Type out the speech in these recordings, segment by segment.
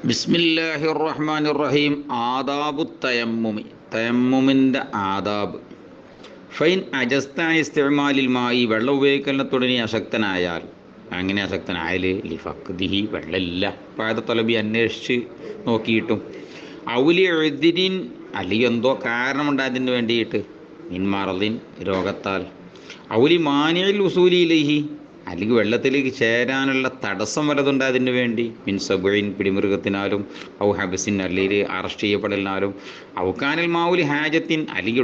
ബിസ്മില്ലാഹിർ റഹ്മാനിർ റഹീം. ആദാബു തയമ്മുമി, തയമ്മുമിൻ്റെ ആദാബ്. ഫൈൻ അജസ്ത ഇസ്തിഅമാലിൽ മായി, വെള്ളം ഉപയോഗിക്കലിനെ നീ അശക്തനായാൽ. അങ്ങനെ അശക്തനായാൽ ലിഫഖ്ദിഹി, വെള്ളമില്ല, പാത തൊലബി അന്വേഷിച്ച് നോക്കിയിട്ടും, ഔലി എഴുതിരിൻ, അല്ലെങ്കിൽ എന്തോ കാരണമുണ്ടായതിന് വേണ്ടിയിട്ട്, മിൻമാറലിൻ, രോഗത്താൽ, ഔലി മാനിയിൽ ഉസൂലിയിലേഹി, അല്ലെങ്കിൽ വെള്ളത്തിലേക്ക് ചേരാനുള്ള തടസ്സം വലതുണ്ടായതിന് വേണ്ടി, മിൻ സബുയിൻ, പിടിമൃഗത്തിനാലും, ഔ ഹബസിൻ, അല്ലെങ്കിൽ അറസ്റ്റ് ചെയ്യപ്പെടലിനാലും, ഔക്കാനൽ മാവുലി ഹാജത്തിൻ, അല്ലെങ്കിൽ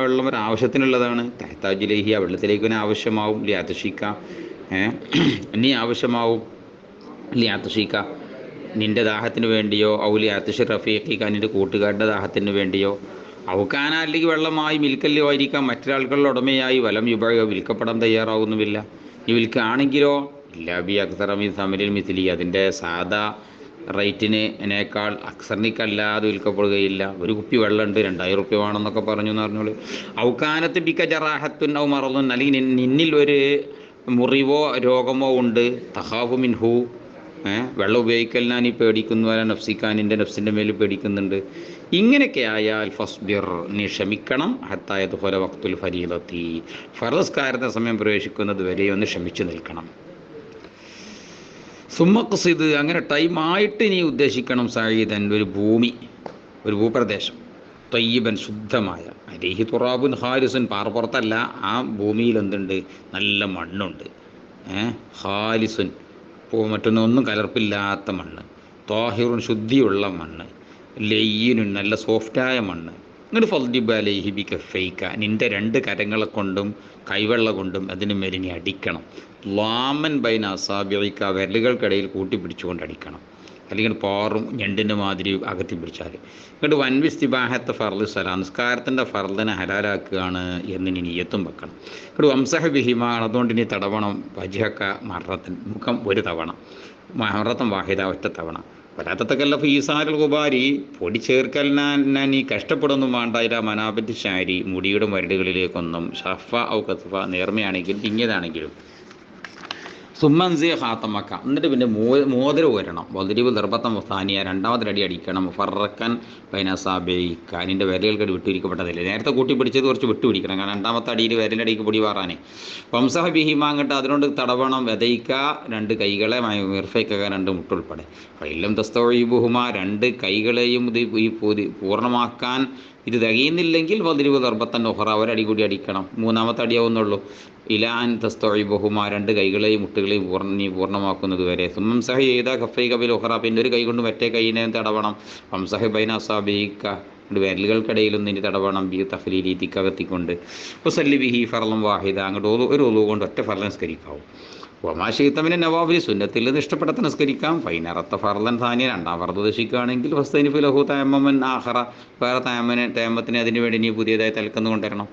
ഉള്ളവർ ആവശ്യത്തിനുള്ളതാണ്, തഹ്താജുലേഹി, ആ വെള്ളത്തിലേക്ക് ആവശ്യമാവും, ലിയാത്തഷിക്ക, നീ ആവശ്യമാവും, ലിയാത്തഷിക്ക, നിൻ്റെ ദാഹത്തിന് വേണ്ടിയോ, ഔലി അത്തഷ് റഫീഖിക്ക, നിൻ്റെ കൂട്ടുകാരുടെ ദാഹത്തിന് വേണ്ടിയോ, ഔക്കാന, അല്ലെങ്കിൽ വെള്ളമായി മിൽക്കല്ലോ ആയിരിക്കാം, മറ്റൊരാൾക്കുള്ള ഉടമയായി, വലം യുബയോ, വിൽക്കപ്പെടാൻ തയ്യാറാവുന്നുമില്ല. ഈ വിൽക്കുകയാണെങ്കിലോ ഇല്ലാബി അക്സറമി സമരിൽ മിഥിലി, അതിൻ്റെ സാധാ റേറ്റിനേക്കാൾ അക്സറിനിക്കല്ലാതെ വിൽക്കപ്പെടുകയില്ല. ഒരു കുപ്പി വെള്ളമുണ്ട്, 2000 റുപ്യ വേണമെന്നൊക്കെ പറഞ്ഞു എന്ന് പറഞ്ഞോളൂ. ഔക്കാനത്ത് ബിക്ക ജറാഹത്തുൻ ഔ മറലുൻ, അല്ലെങ്കിൽ നിന്നിൽ ഒരു മുറിവോ രോഗമോ ഉണ്ട്, തഹാഫു മിൻഹു, വെള്ളം ഉപയോഗിക്കൽ ഞാൻ ഈ പേടിക്കുന്നു, അല്ല നഫ്സിക്കാനിൻ്റെ നഫ്സിൻ്റെ മേൽ പേടിക്കുന്നുണ്ട്. ഇങ്ങനെയൊക്കെ ആയാൽ ഫസ്ബിർ, നീ ക്ഷമിക്കണം, ഹത്തായത് ഫല വക്തുൽ ഫരീദത്തി, ഫറസ്കാരത്തെ സമയം പ്രവേശിക്കുന്നത് വരെ ഒന്ന് ക്ഷമിച്ചു നിൽക്കണം. സുമ്മഖ്സിദ്, അങ്ങനെ ടൈമായിട്ട് നീ ഉദ്ദേശിക്കണം, സഈദൻ, ഒരു ഭൂമി, ഒരു ഭൂപ്രദേശം, തയ്യിബൻ, ശുദ്ധമായ, അലൈഹി തുറാബുൻ ഹാരിസുൻ, പാറപ്പുറത്തല്ല, ആ ഭൂമിയിൽ എന്തുണ്ട്, നല്ല മണ്ണുണ്ട്, ഹാലിസുൻ, മറ്റൊന്നും കലർപ്പില്ലാത്ത മണ്ണ്, ത്വാഹിറുൻ, ശുദ്ധിയുള്ള മണ്ണ്, ലയ്യിനുൻ, നല്ല സോഫ്റ്റായ മണ്ണ്. ഇങ്ങോട്ട് ഫദ്ദിബ് അലൈഹി ബി കഫൈക, നിൻ്റെ 2 കരങ്ങളെ കൊണ്ടും കൈവെള്ള കൊണ്ടും അതിന് മേലെ നീ അടിക്കണം. ലാമൻ ബൈന അസാബിഇക, വിരലുകൾക്കിടയിൽ കൂട്ടിപ്പിടിച്ചുകൊണ്ട് അടിക്കണം, അല്ലെങ്കിൽ പാറും ഞണ്ടിൻ്റെ മാതിരി അകത്തി പിടിച്ചാൽ. ഇങ്ങോട്ട് വൻവിസ്തിബാഹത്തെ ഫർദ് സലാം, നിസ്കാരത്തിൻ്റെ ഫർദിനെ ഹലാലാക്കുകയാണ് എന്ന് നീ നിയ്യത്തും വെക്കണം. ഇങ്ങോട്ട് വംസഹ ബിഹിമ, അതുകൊണ്ട് നീ തടവണം, വജ്ഹക മറത്തൻ, മുഖം ഒരു തവണ, മറത്തൻ വാഹിദ, ഒറ്റ തവണ. വലാത്തക്കല്ല ഫീസാരുൽ ഗുബാരി, പൊടി ചേർക്കലിനാ നീ കഷ്ടപ്പെടുന്നു വേണ്ടായില്ല, മനാബത്തി ഷാരി, മുടിയുടെ മരടുകളിലേക്കൊന്നും, ഷഫ ഔ കസ്ഫ, നേർമയാണെങ്കിലും ഇങ്ങേതാണെങ്കിലും. സുമ്മൻസി ഹാത്തമക്ക, എന്നിട്ട് പിന്നെ മോതിരം ഊരണം, വദ്രിബ് ദർബത്തം സാനിയ, 2ാമത്തെ അടി അടിക്കണം, ഫറക്കൻ ബൈനസാബിക, നിൻ്റെ വിരലുകൾക്ക് വിട്ടുപിടിക്കപ്പെട്ടതില്ല, നേരത്തെ കൂട്ടി പിടിച്ചത് കുറച്ച് വിട്ടുപിടിക്കണം, കാരണം 2ാമത്തെ അടിയിൽ വിരലടിക്ക് പൊടി വാറാനേ. വംസഹ ബിഹിമ, അങ്ങോട്ട് അതിനോട് തടവണം, വെതയിക്ക, 2 കൈകളെ, മിർഫയ്ക്ക, 2 മുട്ടുൾപ്പെടെ, ഫൈലം തസ്തഈബുഹുമ, 2 കൈകളെയും ഇത് പൂർണ്ണമാക്കാൻ ഇത് തികയുന്നില്ലെങ്കിൽ വദ്രിബ് ദർബത്തൻ ഉഖറ, ഒരടി കൂടി അടിക്കണം, 3ാമത്തെ അടിയാവുന്നുള്ളൂ. ഇലാൻ തസ്തഈബുഹുമ, 2 കൈകളെയും മുട്ടുകളെയും നീ പൂർണ്ണമാക്കുന്നത് വരെ. സുംസഹി ചെയ്ത ഖഫൈക ബിൽ ഉഖറ, പിന്നെ ഒരു കൈ കൊണ്ട് മറ്റേ കൈയിനെ തടവണം. വംസഹി ബൈന അസാബിക, വിരലുകൾക്കിടയിലും നിന്റെ തടവണം, ബി തഫ്ലീലി, തിക്കകത്തിക്കൊണ്ട്. ഉസല്ലി ബിഹി ഫർളൻ വാഹിദ, അങ്ങോട്ട് ഒരു ഒളു കൊണ്ട് ഒറ്റ ഫർളൻ നിസ്കരിക്കാവും. വമാശീത്തമിനെ നവാബിലി, സുന്നത്തിൽ നിന്ന് ഇഷ്ടപ്പെട്ട നിസ്കരിക്കാം. ഫൈനറത്ത ഫർളൻ സാനിയ, 2ാം ഫർദ് ഉദ്ദേശിക്കുകയാണെങ്കിൽ ഫസ്തൈനി ഫിലഹു തയമ്മൻ ആഖറ, വേറെ തയമ്മത്തിനെ അതിനു വേണ്ടി നീ പുതിയതായി തലക്കെന്ന് കൊണ്ടുവരണം.